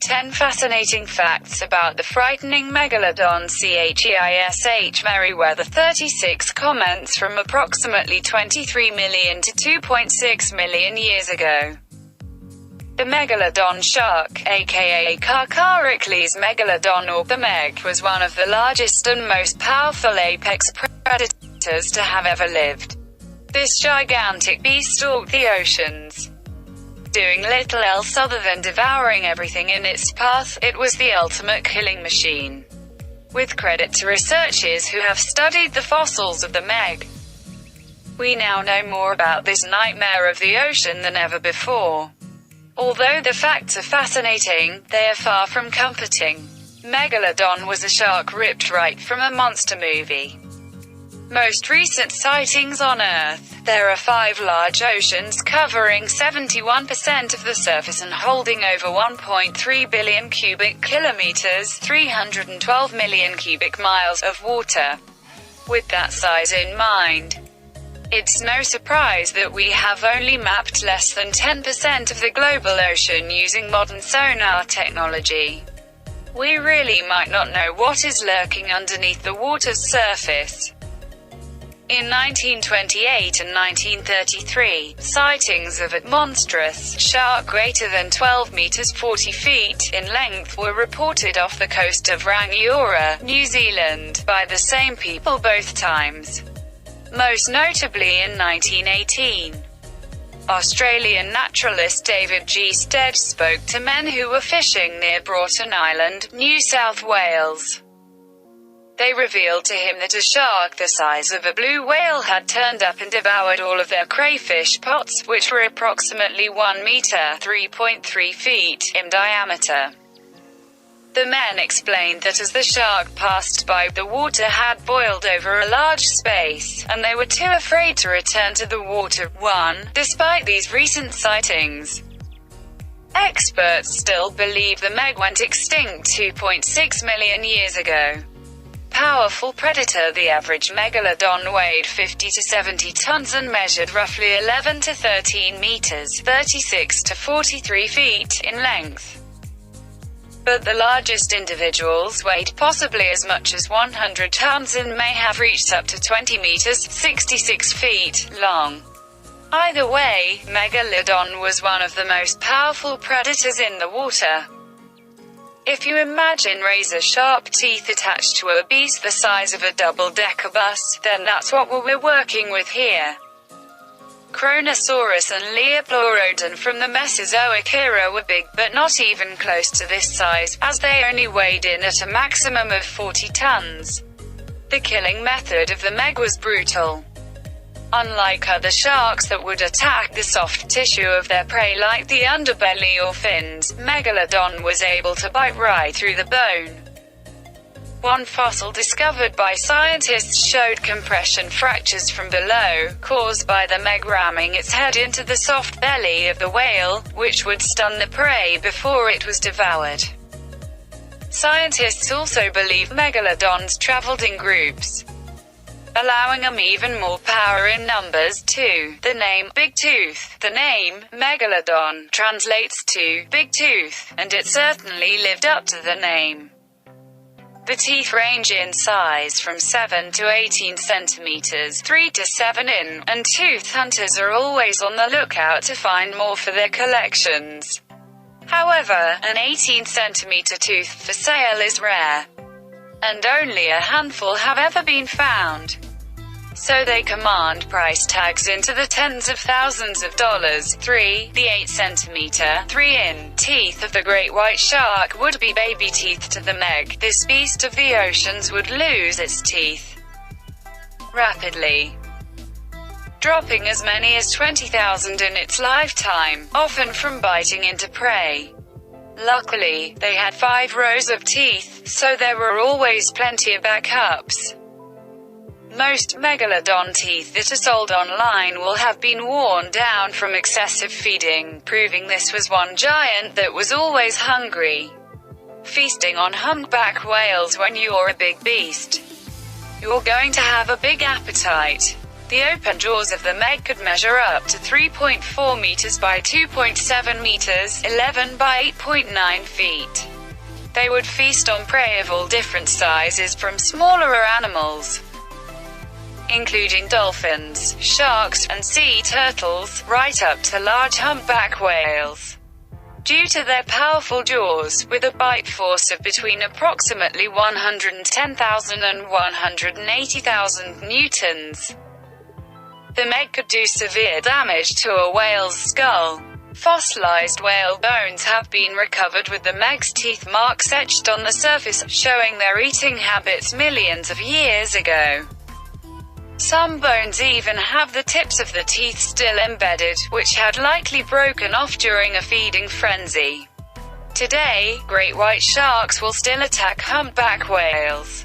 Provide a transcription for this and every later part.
10 fascinating facts about the frightening Megalodon. CHEISH Merriweather. 36 comments from approximately 23 million to 2.6 million years ago. The Megalodon shark, aka Carcharicles megalodon or the Meg, was one of the largest and most powerful apex predators to have ever lived. This gigantic beast stalked the oceans, doing little else other than devouring everything in its path. It was the ultimate killing machine. With credit to researchers who have studied the fossils of the Meg, we now know more about this nightmare of the ocean than ever before. Although the facts are fascinating, they are far from comforting. Megalodon was a shark ripped right from a monster movie. Most recent sightings on Earth. There are 5 large oceans covering 71% of the surface and holding over 1.3 billion cubic kilometers, 312 million cubic miles of water. With that size in mind, it's no surprise that we have only mapped less than 10% of the global ocean using modern sonar technology. We really might not know what is lurking underneath the water's surface. In 1928 and 1933, sightings of a monstrous shark greater than 12 meters 40 feet in length were reported off the coast of Rangiora, New Zealand, by the same people both times. Most notably in 1918. Australian naturalist David G. Stead spoke to men who were fishing near Broughton Island, New South Wales. They revealed to him that a shark the size of a blue whale had turned up and devoured all of their crayfish pots, which were approximately 1 meter (3.3 feet) in diameter. The men explained that as the shark passed by, the water had boiled over a large space, and they were too afraid to return to the water. Despite these recent sightings, experts still believe the Meg went extinct 2.6 million years ago. Powerful predator. The average megalodon weighed 50 to 70 tons and measured roughly 11 to 13 meters, 36 to 43 feet, in length. But the largest individuals weighed possibly as much as 100 tons and may have reached up to 20 meters, 66 feet, long. Either way, Megalodon was one of the most powerful predators in the water. If you imagine razor-sharp teeth attached to a beast the size of a double-decker bus, then that's what we're working with here. Kronosaurus and Leopleurodon from the Mesozoic era were big, but not even close to this size, as they only weighed in at a maximum of 40 tons. The killing method of the Meg was brutal. Unlike other sharks that would attack the soft tissue of their prey like the underbelly or fins, Megalodon was able to bite right through the bone. One fossil discovered by scientists showed compression fractures from below, caused by the Meg ramming its head into the soft belly of the whale, which would stun the prey before it was devoured. Scientists also believe Megalodons traveled in groups, allowing them even more power in numbers too. The name, Big Tooth. The name, Megalodon, translates to big tooth, and it certainly lived up to the name. The teeth range in size from 7 to 18 centimeters, 3 to 7 in, and tooth hunters are always on the lookout to find more for their collections. However, an 18-centimeter tooth for sale is rare, and only a handful have ever been found. So they command price tags into the tens of thousands of dollars. The 8-centimeter, 3-in teeth of the great white shark would be baby teeth to the Meg. This beast of the oceans would lose its teeth rapidly, dropping as many as 20,000 in its lifetime, often from biting into prey. Luckily, they had 5 rows of teeth, so there were always plenty of backups. Most Megalodon teeth that are sold online will have been worn down from excessive feeding, proving this was one giant that was always hungry. Feasting on humpback whales. When you're a big beast, you're going to have a big appetite. The open jaws of the Meg could measure up to 3.4 meters by 2.7 meters, 11 by 8.9 feet. They would feast on prey of all different sizes, from smaller animals, including dolphins, sharks, and sea turtles, right up to large humpback whales. Due to their powerful jaws, with a bite force of between approximately 110,000 and 180,000 newtons, the Meg could do severe damage to a whale's skull. Fossilized whale bones have been recovered with the Meg's teeth marks etched on the surface, showing their eating habits millions of years ago. Some bones even have the tips of the teeth still embedded, which had likely broken off during a feeding frenzy. Today, great white sharks will still attack humpback whales,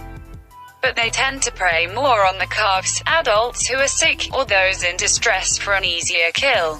but they tend to prey more on the calves, adults who are sick, or those in distress for an easier kill.